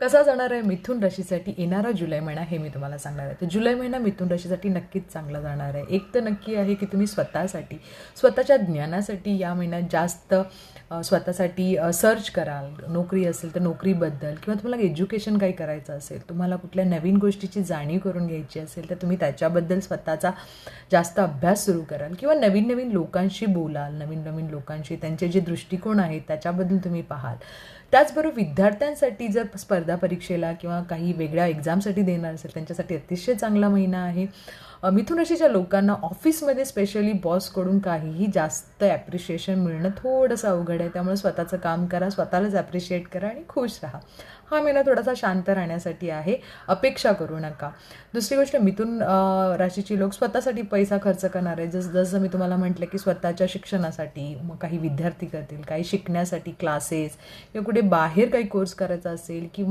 कसा जाणार आहे मिथुन राशीसाठी येणारा जुलै महिना हे मी तुम्हाला सांगणार आहे. तर जुलै महिना मिथुन राशीसाठी नक्कीच चांगला जाणार आहे. एक तर नक्की आहे की तुम्ही स्वतःसाठी, स्वतःच्या ज्ञानासाठी या महिन्यात जास्त स्वतःसाठी सर्च कराल. नोकरी असेल तर नोकरीबद्दल, किंवा तुम्हाला एज्युकेशन काही करायचं असेल, तुम्हाला कुठल्या नवीन गोष्टीची जाणीव करून घ्यायची असेल तर तुम्ही त्याच्याबद्दल स्वतःचा जास्त अभ्यास सुरू कराल, किंवा नवीन नवीन लोकांशी बोलाल. नवीन नवीन लोकांशी त्यांचे जे दृष्टिकोन आहेत त्याच्याबद्दल तुम्ही पाहाल. त्याचबरोबर विद्यार्थ्यांसाठी जर स्पर्धा परीक्षेला किंवा काही वेगळ्या एक्झामसाठी देणार असेल त्यांच्यासाठी अतिशय चांगला महिना आहे. मिथुन राशीच्या लोकांना ऑफिसमध्ये स्पेशली बॉसकडून काहीही जास्त ॲप्रिशिएशन मिळणं थोडंसं अवघड आहे. त्यामुळे स्वतःचं काम करा, स्वतःलाच ॲप्रिशिएट करा आणि खुश राहा. हा महिना थोडासा शांत राहण्यासाठी आहे, अपेक्षा करू नका. दुसरी गोष्ट, मिथुन राशीची लोक स्वतःसाठी पैसा खर्च करणार आहे. जसं मी तुम्हाला म्हटलं की स्वतःच्या शिक्षणासाठी, मग काही विद्यार्थी करतील काही शिकण्यासाठी क्लासेस, किंवा कुठे बाहेर काही कोर्स करायचा असेल, किंवा